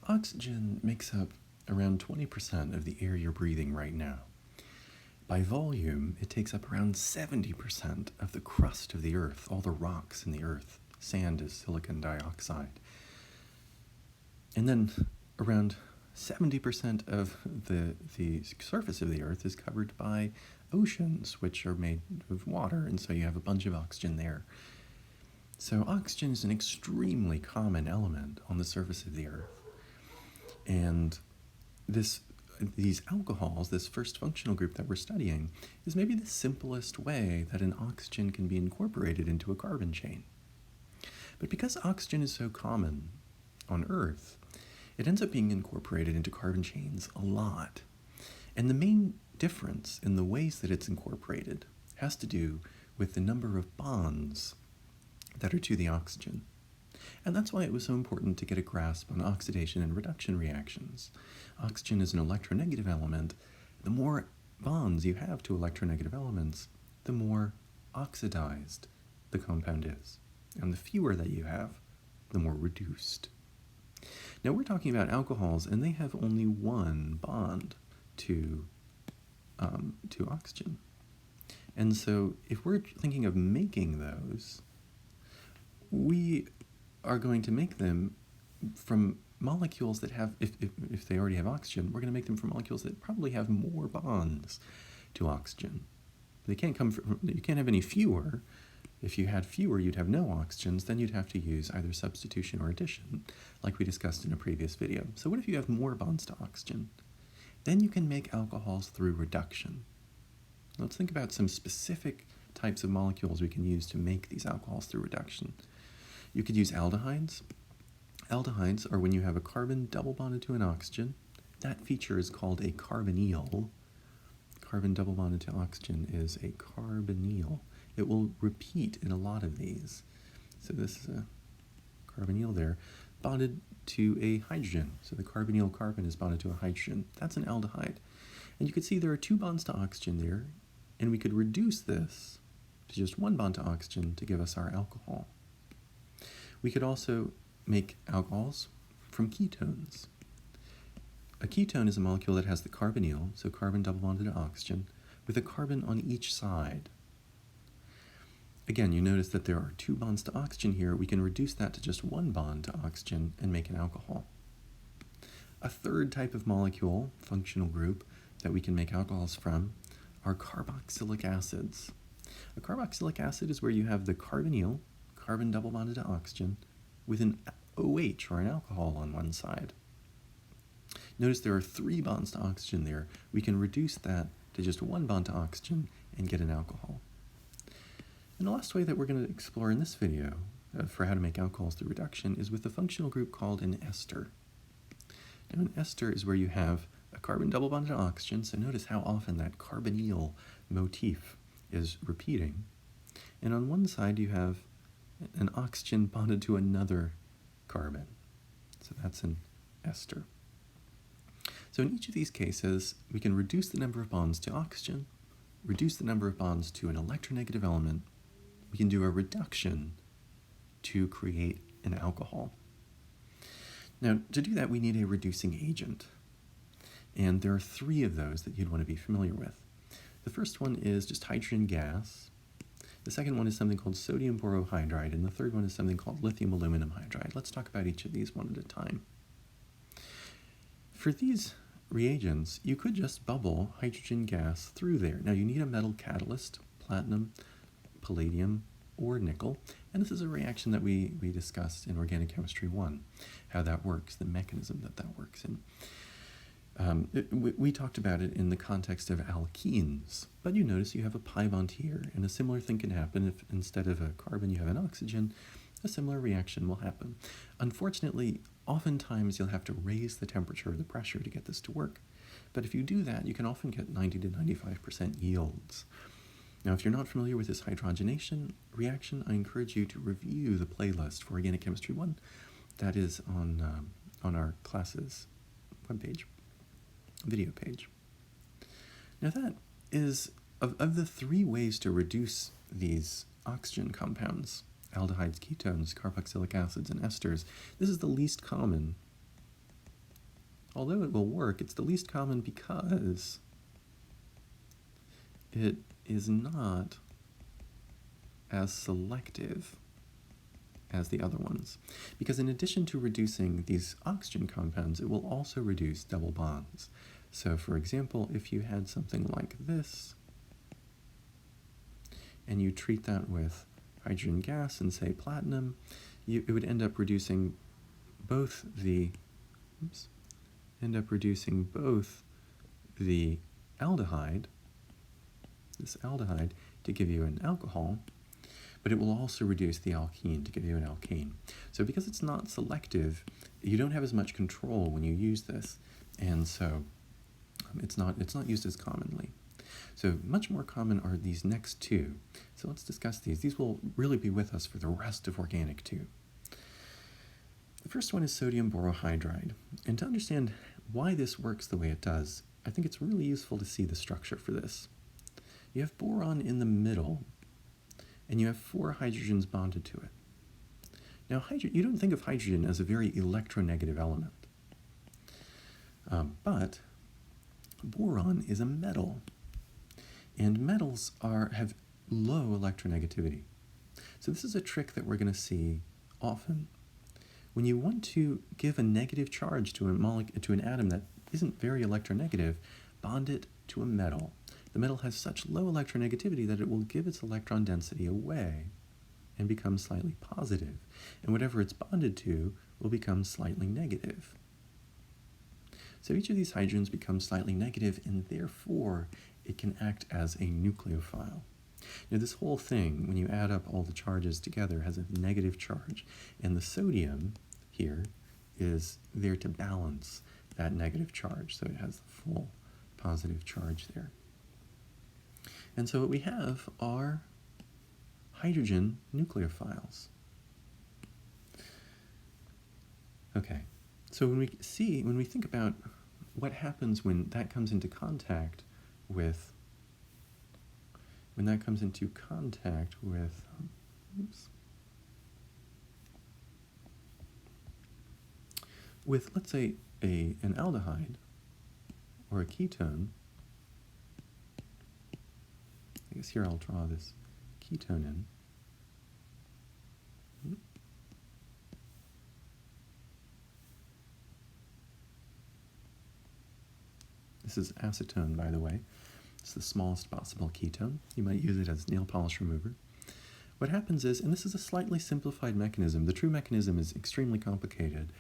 Oxygen makes up around 20% of the air you're breathing right now. By volume, it takes up around 70% of the crust of the Earth, all the rocks in the Earth. Sand is silicon dioxide. And then around 70% of the surface of the Earth is covered by oceans, which are made of water, and so you have a bunch of oxygen there. So oxygen is an extremely common element on the surface of the Earth. And these alcohols, this first functional group that we're studying, is maybe the simplest way that an oxygen can be incorporated into a carbon chain. But because oxygen is so common on Earth, it ends up being incorporated into carbon chains a lot. And the main difference in the ways that it's incorporated has to do with the number of bonds that are to the oxygen. And that's why it was so important to get a grasp on oxidation and reduction reactions. Oxygen is an electronegative element. The more bonds you have to electronegative elements, the more oxidized the compound is. And the fewer that you have, the more reduced. Now we're talking about alcohols, and they have only one bond to oxygen. And so if we're thinking of making those, we are going to make them from molecules that have, if they already have oxygen, we're going to make them from molecules that probably have more bonds to oxygen. They can't come from, you can't have any fewer. If you had fewer, you'd have no oxygens, then you'd have to use either substitution or addition, like we discussed in a previous video. So what if you have more bonds to oxygen? Then you can make alcohols through reduction. Let's think about some specific types of molecules we can use to make these alcohols through reduction. You could use aldehydes. Aldehydes are when you have a carbon double bonded to an oxygen. That feature is called a carbonyl. Carbon double bonded to oxygen is a carbonyl. It will repeat in a lot of these. So this is a carbonyl there, bonded to a hydrogen. So the carbonyl carbon is bonded to a hydrogen. That's an aldehyde. And you can see there are 2 bonds to oxygen there, and we could reduce this to just 1 bond to oxygen to give us our alcohol. We could also make alcohols from ketones. A ketone is a molecule that has the carbonyl, so carbon double bonded to oxygen, with a carbon on each side. Again, you notice that there are 2 bonds to oxygen here. We can reduce that to just 1 bond to oxygen and make an alcohol. A third type of molecule, functional group, that we can make alcohols from are carboxylic acids. A carboxylic acid is where you have the carbonyl, carbon double bonded to oxygen, with an OH, or an alcohol, on one side. Notice there are 3 bonds to oxygen there. We can reduce that to just 1 bond to oxygen and get an alcohol. And the last way that we're going to explore in this video for how to make alcohols through reduction is with a functional group called an ester. Now, an ester is where you have a carbon double bonded to oxygen, so notice how often that carbonyl motif is repeating. And on one side you have an oxygen bonded to another carbon. So that's an ester. So in each of these cases, we can reduce the number of bonds to oxygen, reduce the number of bonds to an electronegative element. We can do a reduction to create an alcohol. Now, to do that, we need a reducing agent. And there are 3 of those that you'd want to be familiar with. The first one is just hydrogen gas. The second one is something called sodium borohydride, and the third one is something called lithium aluminum hydride. Let's talk about each of these one at a time. For these reagents, you could just bubble hydrogen gas through there. Now, you need a metal catalyst, platinum, palladium, or nickel, and this is a reaction that we discussed in Organic Chemistry 1, how that works, the mechanism that works in. We talked about it in the context of alkenes, but you notice you have a pi bond here, and a similar thing can happen if instead of a carbon you have an oxygen. A similar reaction will happen. Unfortunately, oftentimes you'll have to raise the temperature or the pressure to get this to work, but if you do that, you can often get 90 to 95% yields. Now, if you're not familiar with this hydrogenation reaction, I encourage you to review the playlist for Organic Chemistry 1 that is on our class's webpage. Video page. Now that is, of the 3 ways to reduce these oxygen compounds, aldehydes, ketones, carboxylic acids, and esters, this is the least common although it will work, it's the least common because it is not as selective as the other ones. Because in addition to reducing these oxygen compounds, it will also reduce double bonds. So for example, if you had something like this, and you treat that with hydrogen gas and say platinum, it would end up reducing both the aldehyde, this aldehyde, to give you an alcohol, but it will also reduce the alkene to give you an alkane. So because it's not selective, you don't have as much control when you use this, and so it's not used as commonly. So much more common are these next two. So let's discuss these. These will really be with us for the rest of organic too. The first one is sodium borohydride. And to understand why this works the way it does, I think it's really useful to see the structure for this. You have boron in the middle, and you have 4 hydrogens bonded to it. Now, you don't think of hydrogen as a very electronegative element, but boron is a metal, and metals have low electronegativity. So this is a trick that we're going to see often. When you want to give a negative charge to an atom that isn't very electronegative, bond it to a metal. The metal has such low electronegativity that it will give its electron density away and become slightly positive, and whatever it's bonded to will become slightly negative. So each of these hydrogens becomes slightly negative, and therefore it can act as a nucleophile. Now this whole thing, when you add up all the charges together, has a negative charge, and the sodium here is there to balance that negative charge, so it has the full positive charge there. And so what we have are hydrogen nucleophiles. Okay, so when we think about what happens when that comes into contact with with, let's say, an aldehyde or a ketone. I guess here I'll draw this ketone in. This is acetone, by the way. It's the smallest possible ketone. You might use it as nail polish remover. What happens is, and this is a slightly simplified mechanism, the true mechanism is extremely complicated,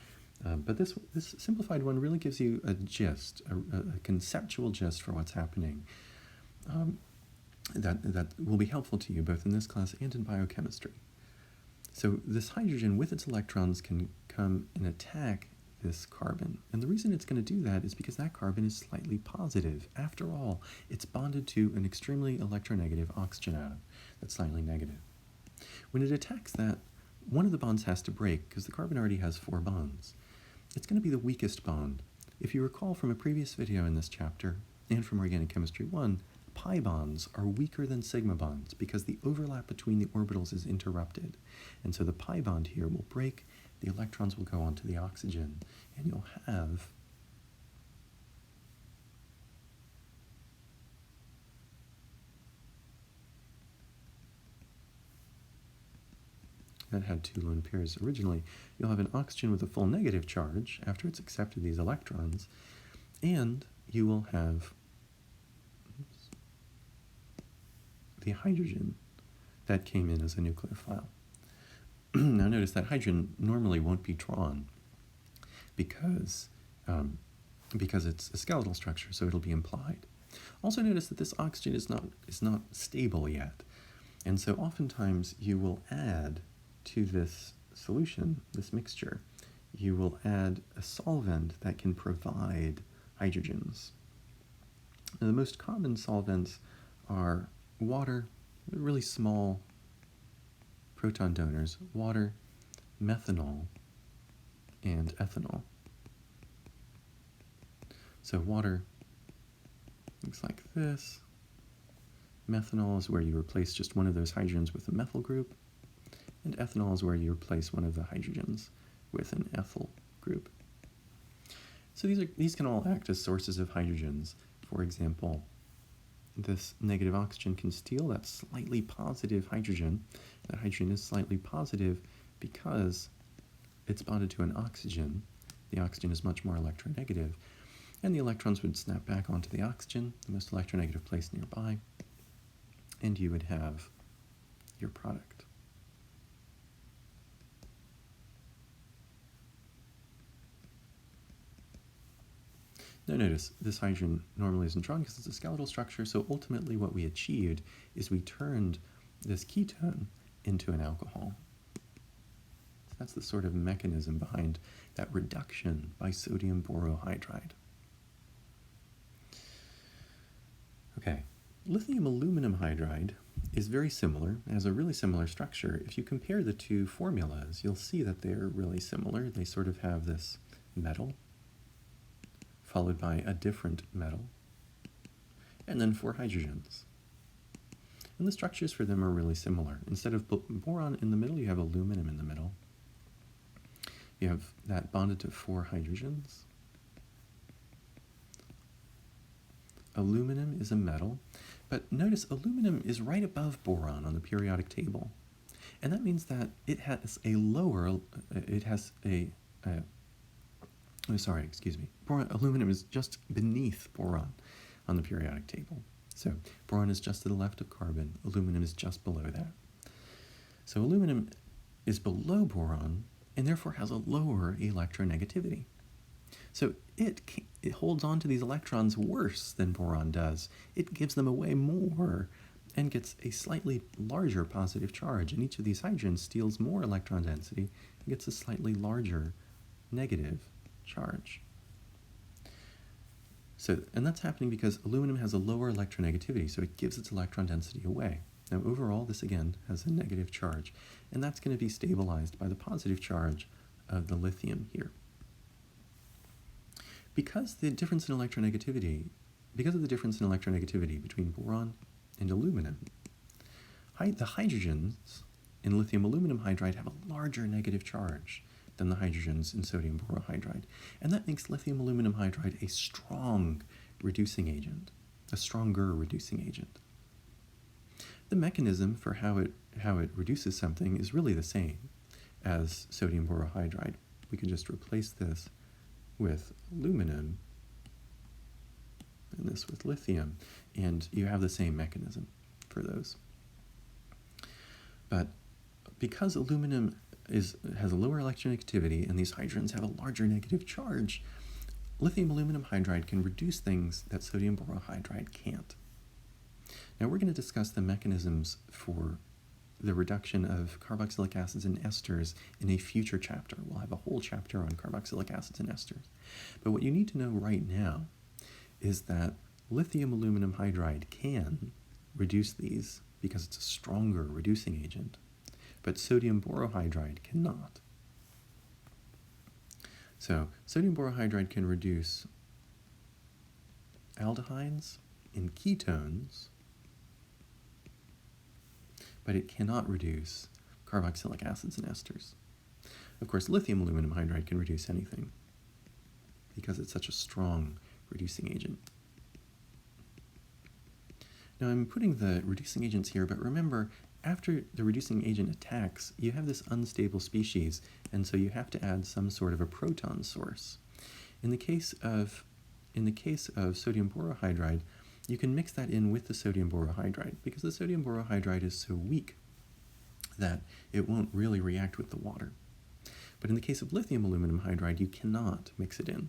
but this simplified one really gives you a gist, a conceptual gist for what's happening that will be helpful to you both in this class and in biochemistry. So this hydrogen with its electrons can come and attack this carbon. And the reason it's going to do that is because that carbon is slightly positive. After all, it's bonded to an extremely electronegative oxygen atom that's slightly negative. When it attacks that, one of the bonds has to break because the carbon already has 4 bonds. It's going to be the weakest bond. If you recall from a previous video in this chapter, and from Organic Chemistry 1, pi bonds are weaker than sigma bonds because the overlap between the orbitals is interrupted. And so the pi bond here will break, the electrons will go onto the oxygen, and you'll have that had 2 lone pairs originally. You'll have an oxygen with a full negative charge after it's accepted these electrons, and you will have the hydrogen that came in as a nucleophile. Now notice that hydrogen normally won't be drawn because it's a skeletal structure, so it'll be implied. Also notice that this oxygen is not stable yet, and so oftentimes you will add to this solution, this mixture, you will add a solvent that can provide hydrogens. Now, the most common solvents are water, really small proton donors, water, methanol, and ethanol. So water looks like this. Methanol is where you replace just one of those hydrogens with a methyl group, and ethanol is where you replace one of the hydrogens with an ethyl group. So these can all act as sources of hydrogens. For example, this negative oxygen can steal that slightly positive hydrogen. That hydrogen is slightly positive because it's bonded to an oxygen. The oxygen is much more electronegative, and the electrons would snap back onto the oxygen, the most electronegative place nearby, and you would have your product. Now notice, this hydrogen normally isn't drawn because it's a skeletal structure, so ultimately what we achieved is we turned this ketone into an alcohol. So that's the sort of mechanism behind that reduction by sodium borohydride. Okay, lithium aluminum hydride is very similar, it has a really similar structure. If you compare the two formulas, you'll see that they're really similar. They sort of have this metal, followed by a different metal, and then 4 hydrogens. And the structures for them are really similar. Instead of boron in the middle, you have aluminum in the middle. You have that bonded to 4 hydrogens. Aluminum is a metal, but notice aluminum is right above boron on the periodic table. And that means that it has a lower, aluminum is just beneath boron on the periodic table. So boron is just to the left of carbon, aluminum is just below that. So aluminum is below boron and therefore has a lower electronegativity. So it holds on to these electrons worse than boron does. It gives them away more and gets a slightly larger positive charge, and each of these hydrogens steals more electron density and gets a slightly larger negative charge. So, and that's happening because aluminum has a lower electronegativity, so it gives its electron density away. Now overall, this again has a negative charge, and that's going to be stabilized by the positive charge of the lithium here. Because of the difference in electronegativity between boron and aluminum, the hydrogens in lithium aluminum hydride have a larger negative charge than the hydrogens in sodium borohydride. And that makes lithium aluminum hydride a strong reducing agent, a stronger reducing agent. The mechanism for how it reduces something is really the same as sodium borohydride. We can just replace this with aluminum and this with lithium, and you have the same mechanism for those. But because aluminum has a lower electronegativity and these hydrogens have a larger negative charge, lithium aluminum hydride can reduce things that sodium borohydride can't. Now we're going to discuss the mechanisms for the reduction of carboxylic acids and esters in a future chapter. We'll have a whole chapter on carboxylic acids and esters. But what you need to know right now is that lithium aluminum hydride can reduce these because it's a stronger reducing agent, but sodium borohydride cannot. So sodium borohydride can reduce aldehydes and ketones, but it cannot reduce carboxylic acids and esters. Of course, lithium aluminum hydride can reduce anything because it's such a strong reducing agent. Now I'm putting the reducing agents here, but remember, after the reducing agent attacks, you have this unstable species, and so you have to add some sort of a proton source. In the case of sodium borohydride, you can mix that in with the sodium borohydride because the sodium borohydride is so weak that it won't really react with the water. But in the case of lithium aluminum hydride, you cannot mix it in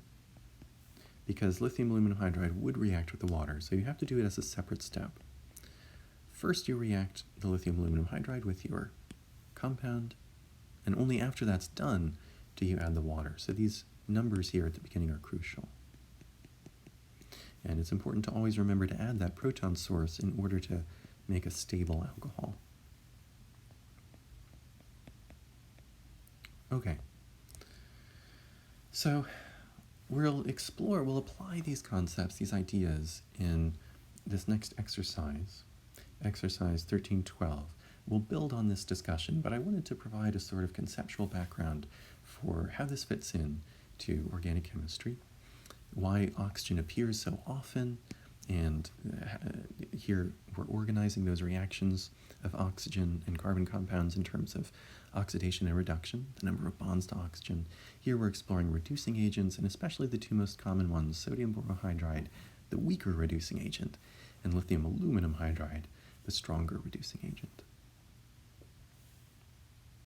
because lithium aluminum hydride would react with the water, so you have to do it as a separate step. First, you react the lithium aluminum hydride with your compound, and only after that's done do you add the water. So these numbers here at the beginning are crucial. And it's important to always remember to add that proton source in order to make a stable alcohol. Okay. So we'll apply these concepts, these ideas in this next exercise, exercise 1312. We'll build on this discussion, but I wanted to provide a sort of conceptual background for how this fits in to organic chemistry. why oxygen appears so often, and here we're organizing those reactions of oxygen and carbon compounds in terms of oxidation and reduction, the number of bonds to oxygen. Here we're exploring reducing agents, and especially the two most common ones, sodium borohydride, the weaker reducing agent, and lithium aluminum hydride, the stronger reducing agent.